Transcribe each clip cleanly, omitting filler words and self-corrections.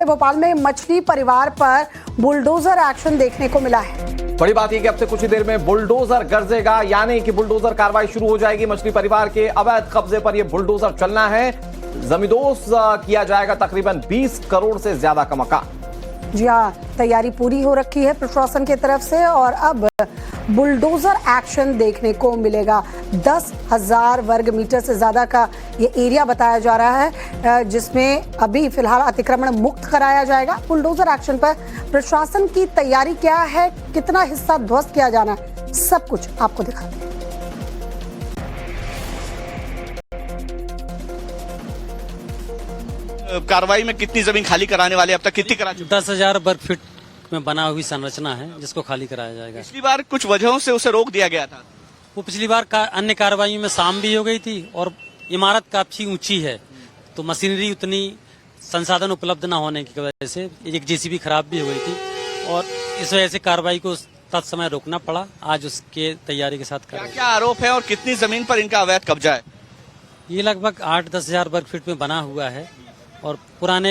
भोपाल में मछली परिवार पर बुलडोजर एक्शन देखने को मिला है। बड़ी बात यह कि अब से कुछ ही देर में बुलडोजर गरजेगा, यानी कि बुलडोजर कार्रवाई शुरू हो जाएगी। मछली परिवार के अवैध कब्जे पर यह बुलडोजर चलना है। जमींदोज किया जाएगा तकरीबन 20 करोड़ से ज्यादा का मकान। जी हाँ, तैयारी पूरी हो रखी है प्रशासन की तरफ से और अब बुलडोजर एक्शन देखने को मिलेगा। 10,000 वर्ग मीटर से ज्यादा का ये एरिया बताया जा रहा है, जिसमें अभी फिलहाल अतिक्रमण मुक्त कराया जाएगा। बुलडोजर एक्शन पर प्रशासन की तैयारी क्या है, कितना हिस्सा ध्वस्त किया जाना है, सब कुछ आपको दिखाते हैं। कार्रवाई में कितनी जमीन खाली कराने वाले, अब तक कितनी करा चुके? 10,000 वर्ग फीट में बना हुई संरचना है जिसको खाली कराया जाएगा। पिछली बार कुछ वजहों से उसे रोक दिया गया था। वो पिछली बार अन्य कार्रवाइयों में शाम भी हो गई थी और इमारत काफी ऊंची है, तो मशीनरी उतनी संसाधन उपलब्ध न होने की वजह से एक जेसीबी खराब भी हो गई थी और इस वजह से कार्रवाई को तत्समय रोकना पड़ा। आज उसके तैयारी के साथ क्या क्या आरोप है और कितनी जमीन पर इनका अवैध कब्जा है? ये लगभग 8-10 हजार वर्ग फीट में बना हुआ है और पुराने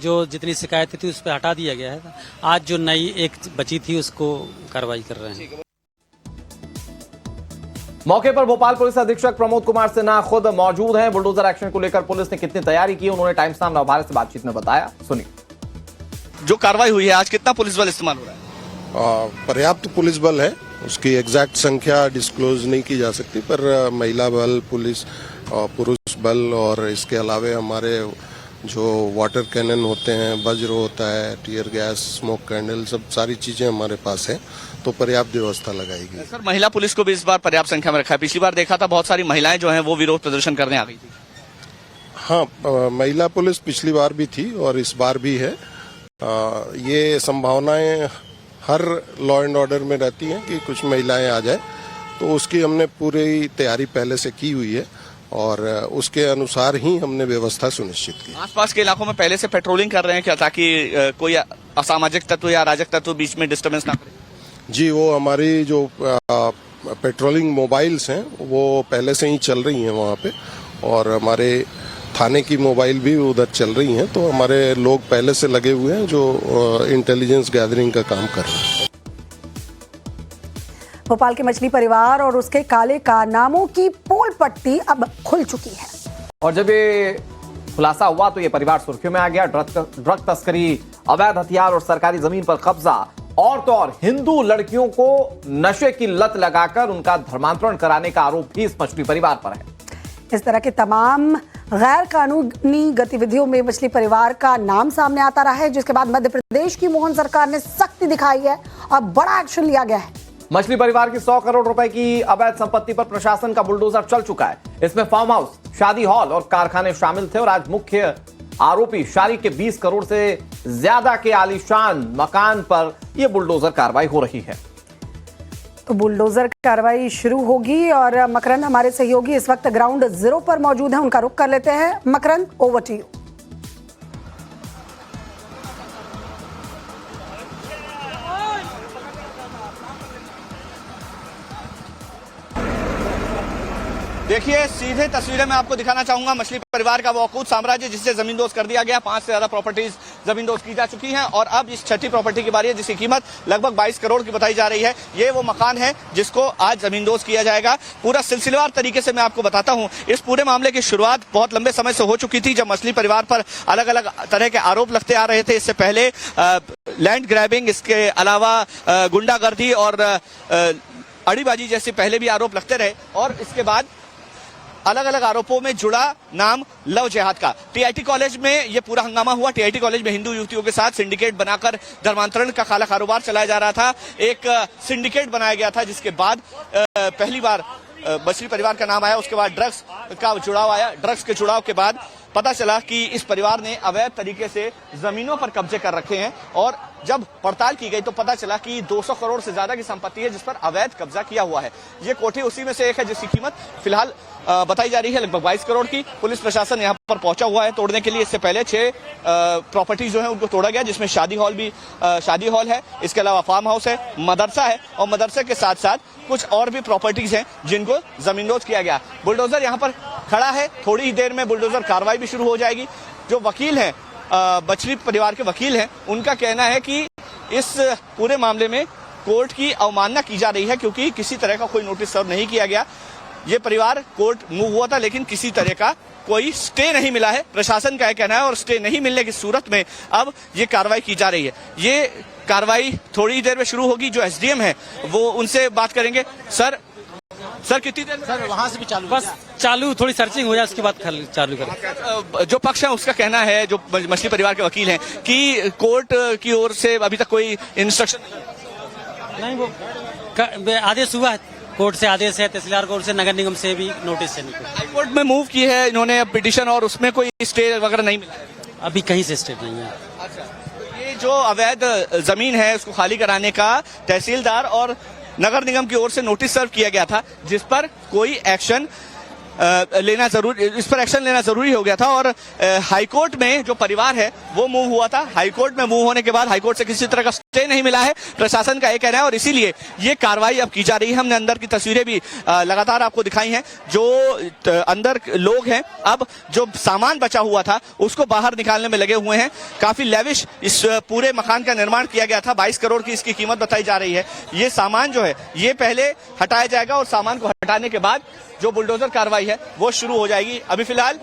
जो जितनी शिकायतें थी उस पर हटा दिया गया है। आज जो नई एक बची थी उसको कार्रवाई कर रहे हैं। मौके पर भोपाल पुलिस अधीक्षक प्रमोद कुमार सिन्हा खुद मौजूद हैं। बुलडोजर एक्शन को लेकर पुलिस ने कितनी तैयारी की, उन्होंने टाइम्स नाउ नवभारत से बातचीत में बताया। सुनिए। जो कार्रवाई हुई है आज, कितना पुलिस बल इस्तेमाल हो रहा है? पर्याप्त पुलिस बल है, उसकी एग्जैक्ट संख्या डिस्क्लोज नहीं की जा सकती, पर महिला बल, पुलिस, पुरुष बल और इसके अलावा हमारे जो वाटर कैनन होते हैं, वज्र होता है, टीयर गैस, स्मोक कैंडल, सब सारी चीजें हमारे पास है, तो पर्याप्त व्यवस्था लगाई गई। सर, महिला पुलिस को भी इस बार पर्याप्त संख्या में रखा है। पिछली बार देखा था बहुत सारी महिलाएं जो हैं वो विरोध प्रदर्शन करने आ गई थी। हाँ, महिला पुलिस पिछली बार भी थी और इस बार भी है। ये संभावनाएं हर लॉ एंड ऑर्डर में रहती हैं कि कुछ महिलाएं आ जाए, तो उसकी हमने पूरी तैयारी पहले से की हुई है और उसके अनुसार ही हमने व्यवस्था सुनिश्चित की। आसपास के इलाकों में पहले से पेट्रोलिंग कर रहे हैं क्या, ताकि कोई असामाजिक तत्व या अराजक तत्व बीच में डिस्टर्बेंस ना करे? जी, वो हमारी जो पेट्रोलिंग मोबाइल्स हैं वो पहले से ही चल रही हैं वहाँ पे, और हमारे थाने की मोबाइल भी उधर चल रही हैं, तो हमारे लोग पहले से लगे हुए हैं जो इंटेलिजेंस गैदरिंग का काम कर रहे हैं। भोपाल के मछली परिवार और उसके काले कारनामों की पोल पट्टी अब खुल चुकी है और जब ये खुलासा हुआ तो ये परिवार सुर्खियों में आ गया। ड्रग तस्करी, अवैध हथियार और सरकारी जमीन पर कब्जा, और तो और हिंदू लड़कियों को नशे की लत लगाकर उनका धर्मांतरण कराने का आरोप भी इस मछली परिवार पर है। इस तरह के तमाम गैर कानूनी गतिविधियों में मछली परिवार का नाम सामने आता रहा है, जिसके बाद मध्य प्रदेश की मोहन सरकार ने सख्ती दिखाई है और बड़ा एक्शन लिया गया है। मछली परिवार की 100 करोड़ रुपए की अवैध संपत्ति पर प्रशासन का बुलडोजर चल चुका है। इसमें फार्म हाउस, शादी हॉल और कारखाने शामिल थे और आज मुख्य आरोपी शारिक के 20 करोड़ से ज्यादा के आलीशान मकान पर यह बुलडोजर कार्रवाई हो रही है। तो बुलडोजर कार्रवाई शुरू होगी और मकरंद हमारे सहयोगी इस वक्त ग्राउंड जीरो पर मौजूद हैं, उनका रुख कर लेते हैं। मकरंद, ओवर टू यू। देखिए, सीधे तस्वीरें मैं आपको दिखाना चाहूंगा मछली परिवार का वो अकूत साम्राज्य जिसे जमींदोज कर दिया गया। 5 से ज्यादा प्रॉपर्टीज जमींदोज की जा चुकी हैं और अब इस छठी प्रॉपर्टी की बारी है जिसकी कीमत लगभग 22 करोड़ की बताई जा रही है। ये वो मकान है जिसको आज जमींदोज किया जाएगा। पूरा सिलसिलेवार तरीके से मैं आपको बताता हूँ। इस पूरे मामले की शुरुआत बहुत लंबे समय से हो चुकी थी, जब मछली परिवार पर अलग अलग तरह के आरोप लगते आ रहे थे। इससे पहले लैंड ग्रैबिंग, इसके अलावा गुंडागर्दी और अड़ीबाजी जैसे पहले भी आरोप लगते रहे और इसके बाद अलग अलग आरोपों में जुड़ा नाम लव जिहाद का। टीआईटी कॉलेज में यह पूरा हंगामा हुआ। टीआईटी कॉलेज में हिंदू युवतियों के साथ सिंडिकेट बनाकर धर्मांतरण का काला कारोबार चलाया जा रहा था। एक सिंडिकेट बनाया गया था जिसके बाद पहली बार मछली परिवार का नाम आया। उसके बाद ड्रग्स का जुड़ाव आया। ड्रग्स के जुड़ाव के बाद पता चला कि इस परिवार ने अवैध तरीके से जमीनों पर कब्जे कर रखे हैं और जब पड़ताल की गई तो पता चला कि 200 करोड़ से ज्यादा की संपत्ति है जिस पर अवैध कब्जा किया हुआ है। ये कोठी उसी में से एक है जिसकी कीमत फिलहाल बताई जा रही है लगभग 22 करोड़ की। पुलिस प्रशासन यहाँ पर पहुंचा हुआ है तोड़ने के लिए। इससे पहले 6 प्रॉपर्टी जो है उनको तोड़ा गया, जिसमें शादी हॉल है, इसके अलावा फार्म हाउस है, मदरसा है और मदरसे के साथ साथ कुछ और भी प्रॉपर्टीज हैं जिनको जमींदोज किया गया। बुलडोजर यहाँ पर खड़ा है, थोड़ी ही देर में बुलडोजर कार्रवाई भी शुरू हो जाएगी। जो वकील हैं मछली परिवार के वकील हैं, उनका कहना है कि इस पूरे मामले में कोर्ट की अवमानना की जा रही है, क्योंकि किसी तरह का कोई नोटिस सर्व नहीं किया गया। ये परिवार कोर्ट मूव हुआ था, लेकिन किसी तरह का कोई स्टे नहीं मिला है, प्रशासन का यह कहना है। और स्टे नहीं मिलने की सूरत में अब ये कार्रवाई की जा रही है। ये कार्रवाई थोड़ी देर में शुरू होगी। जो एसडीएम है वो उनसे बात करेंगे। सर कितनी देर में? सर वहां से भी चालू, बस चालू, थोड़ी सर्चिंग हो जाए उसके बाद चालू करें। जो पक्ष है उसका कहना है, जो मछली परिवार के वकील हैं, कि कोर्ट की ओर से अभी तक कोई इंस्ट्रक्शन नहीं, वो आदेश हुआ है, कोर्ट से आदेश है, तहसीलदार कोर्ट से, नगर निगम से भी नोटिस है। हाईकोर्ट में मूव की है इन्होंने पिटीशन, और उसमें कोई स्टे वगैरह नहीं मिला? अभी कहीं से स्टे नहीं है। ये जो अवैध जमीन है उसको खाली कराने का तहसीलदार और नगर निगम की ओर से नोटिस सर्व किया गया था, जिस पर कोई एक्शन लेना जरूरी हो गया था। और हाईकोर्ट में जो परिवार है वो मूव हुआ था। हाईकोर्ट में मूव होने के बाद हाईकोर्ट से किसी तरह का स्टे नहीं मिला है, प्रशासन का ये कहना है, और इसीलिए ये कार्रवाई अब की जा रही है। हमने अंदर की तस्वीरें भी लगातार आपको दिखाई हैं। जो अंदर लोग हैं, अब जो सामान बचा हुआ था उसको बाहर निकालने में लगे हुए हैं। काफी लेविश इस पूरे मकान का निर्माण किया गया था। 22 करोड़ की इसकी कीमत बताई जा रही है। ये सामान जो है ये पहले हटाया जाएगा, और सामान को हटाने के बाद जो बुलडोजर कार्रवाई है वो शुरू हो जाएगी। अभी फिलहाल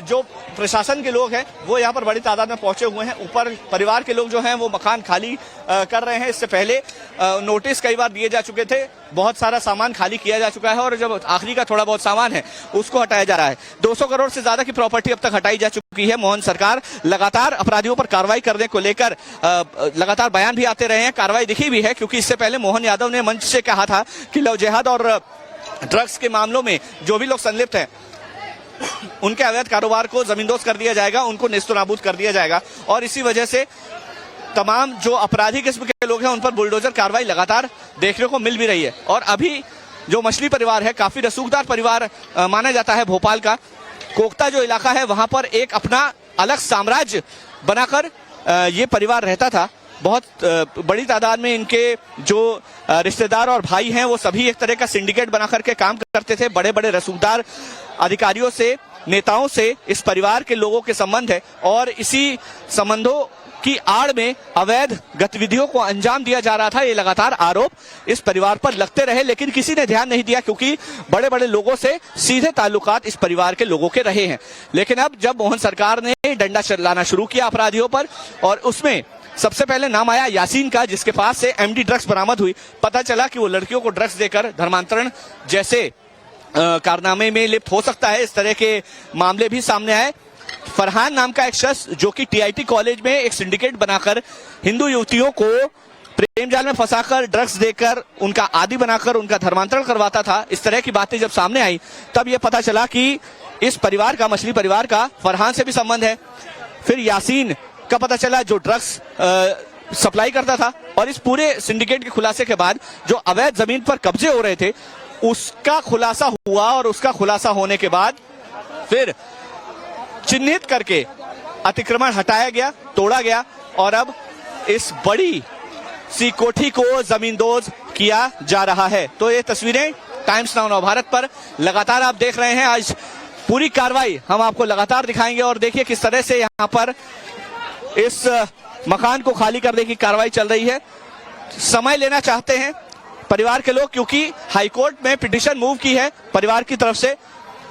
जो प्रशासन के लोग हैं वो यहाँ पर बड़ी तादाद में पहुंचे हुए हैं। ऊपर परिवार के लोग जो हैं वो मकान खाली कर रहे हैं। इससे पहले नोटिस कई बार दिए जा चुके थे, बहुत सारा सामान खाली किया जा चुका है, और जब आखिरी का थोड़ा बहुत सामान है उसको हटाया जा रहा है। 200 करोड़ से ज्यादा की प्रॉपर्टी अब तक हटाई जा चुकी है। मोहन सरकार लगातार अपराधियों पर कार्रवाई करने को लेकर लगातार बयान भी आते रहे हैं, कार्रवाई दिखी भी है, क्योंकि इससे पहले मोहन यादव ने मंच से कहा था कि लव जिहाद और ड्रग्स के मामलों में जो भी लोग संलिप्त हैं उनके अवैध कारोबार को जमींदोज कर दिया जाएगा, उनको नेस्तनाबूद कर दिया जाएगा। और इसी वजह से तमाम जो अपराधी किस्म के लोग हैं उन पर बुलडोजर कार्रवाई लगातार देखने को मिल भी रही है। और अभी जो मछली परिवार है काफी रसूखदार परिवार माना जाता है। भोपाल का कोकता जो इलाका है वहां पर एक अपना अलग साम्राज्य बनाकर ये परिवार रहता था। बहुत बड़ी तादाद में इनके जो रिश्तेदार और भाई हैं वो सभी एक तरह का सिंडिकेट बना करके काम करते थे। बड़े बड़े रसूखदार अधिकारियों से, नेताओं से इस परिवार के लोगों के संबंध है, और इसी संबंधों की आड़ में अवैध गतिविधियों को अंजाम दिया जा रहा था। ये लगातार आरोप इस परिवार पर लगते रहे, लेकिन किसी ने ध्यान नहीं दिया, क्योंकि बड़े बड़े लोगों से सीधे ताल्लुकात इस परिवार के लोगों के रहे हैं। लेकिन अब जब मोहन सरकार ने डंडा चलाना शुरू किया अपराधियों पर, और उसमें सबसे पहले नाम आया यासीन का, जिसके पास से एमडी ड्रग्स बरामद हुई। पता चला कि वो लड़कियों को ड्रग्स देकर धर्मांतरण जैसे कारनामे में लिप्त हो सकता है। इस तरह के मामले भी सामने आए। फरहान नाम का एक शख्स जो कि टीआईटी कॉलेज में एक सिंडिकेट बनाकर हिंदू युवतियों को प्रेम जाल में फंसाकर ड्रग्स देकर उनका आदी बनाकर उनका धर्मांतरण करवाता था। इस तरह की बातें जब सामने आई तब यह पता चला कि इस परिवार का, मछली परिवार का, फरहान से भी संबंध है। फिर यासीन का पता चला जो ड्रग्स सप्लाई करता था। और इस पूरे सिंडिकेट के खुलासे के बाद जो अवैध जमीन पर कब्जे हो रहे थे उसका खुलासा हुआ, और उसका खुलासा होने के बाद फिर चिन्हित करके अतिक्रमण हटाया गया, तोड़ा गया, और अब इस बड़ी सी कोठी को जमींदोज किया जा रहा है। तो ये तस्वीरें टाइम्स नाउ नवभारत पर लगातार आप देख रहे हैं। आज पूरी कार्रवाई हम आपको लगातार दिखाएंगे, और देखिए किस तरह से यहाँ पर इस मकान को खाली करने की कार्रवाई चल रही है। समय लेना चाहते हैं परिवार के लोग, क्योंकि हाईकोर्ट में पिटीशन मूव की है परिवार की तरफ से।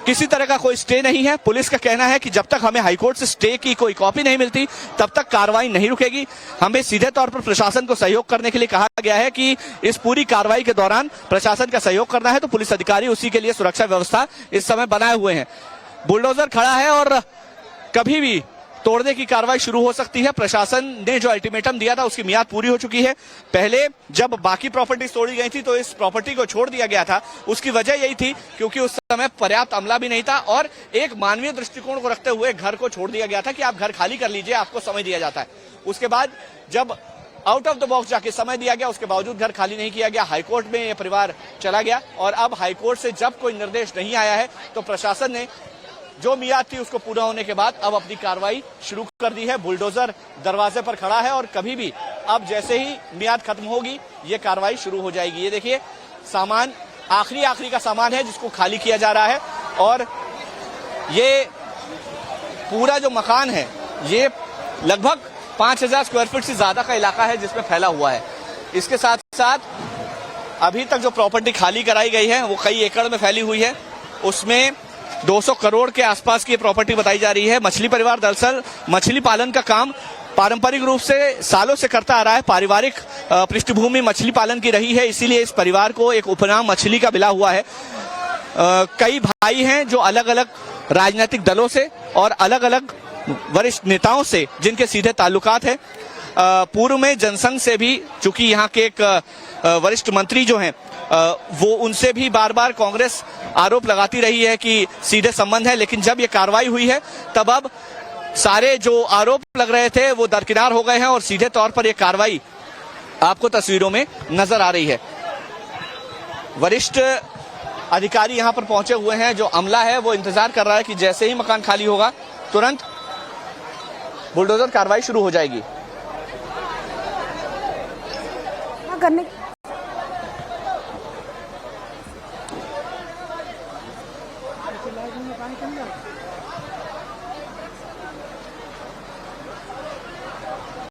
किसी तरह का कोई स्टे नहीं है। पुलिस का कहना है कि जब तक हमें हाईकोर्ट से स्टे की कोई कॉपी नहीं मिलती तब तक कार्रवाई नहीं रुकेगी। हमें सीधे तौर पर प्रशासन को सहयोग करने के लिए कहा गया है कि इस पूरी कार्रवाई के दौरान प्रशासन का सहयोग करना है, तो पुलिस अधिकारी उसी के लिए सुरक्षा व्यवस्था इस समय बनाए हुए हैं। बुलडोजर खड़ा है और कभी भी तोड़ने की कार्रवाई शुरू हो सकती है। प्रशासन ने जो अल्टीमेटम दिया था उसकी मियाद पूरी हो चुकी है। पहले जब बाकी प्रॉपर्टी तोड़ी गई थी तो इस प्रॉपर्टी को छोड़ दिया गया था। उसकी वजह यही थी क्योंकि उस समय पर्याप्त अमला भी नहीं था, और एक मानवीय दृष्टिकोण को रखते हुए घर को छोड़ दिया गया था कि आप घर खाली कर लीजिए, आपको समय दिया जाता है। उसके बाद जब आउट ऑफ द बॉक्स जाके समय दिया गया, उसके बावजूद घर खाली नहीं किया गया। हाईकोर्ट में यह परिवार चला गया, और अब हाईकोर्ट से जब कोई निर्देश नहीं आया है तो प्रशासन ने जो मियाद थी उसको पूरा होने के बाद अब अपनी कार्रवाई शुरू कर दी है। बुलडोजर दरवाजे पर खड़ा है, और कभी भी अब जैसे ही मियाद खत्म होगी ये कार्रवाई शुरू हो जाएगी। ये देखिए सामान आखिरी का सामान है जिसको खाली किया जा रहा है, और ये पूरा जो मकान है ये लगभग 5000 स्क्वायर फीट से ज्यादा का इलाका है जिसमें फैला हुआ है। इसके साथ साथ अभी तक जो प्रॉपर्टी खाली कराई गई है वो कई एकड़ में फैली हुई है, उसमें 200 करोड़ के आसपास की प्रॉपर्टी बताई जा रही है। मछली परिवार दरअसल मछली पालन का काम पारंपरिक रूप से सालों से करता आ रहा है। पारिवारिक पृष्ठभूमि मछली पालन की रही है, इसीलिए इस परिवार को एक उपनाम मछली का मिला हुआ है। कई भाई हैं जो अलग अलग राजनीतिक दलों से और अलग अलग वरिष्ठ नेताओं से जिनके सीधे ताल्लुकात है। पूर्व में जनसंघ से भी, चूंकि यहाँ के एक वरिष्ठ मंत्री जो हैं वो उनसे भी बार बार कांग्रेस आरोप लगाती रही है कि सीधे संबंध है, लेकिन जब ये कार्रवाई हुई है तब अब सारे जो आरोप लग रहे थे वो दरकिनार हो गए हैं और सीधे तौर पर ये कार्रवाई आपको तस्वीरों में नजर आ रही है। वरिष्ठ अधिकारी यहां पर पहुंचे हुए हैं, जो अमला है वो इंतजार कर रहा है कि जैसे ही मकान खाली होगा तुरंत बुलडोजर कार्रवाई शुरू हो जाएगी। करने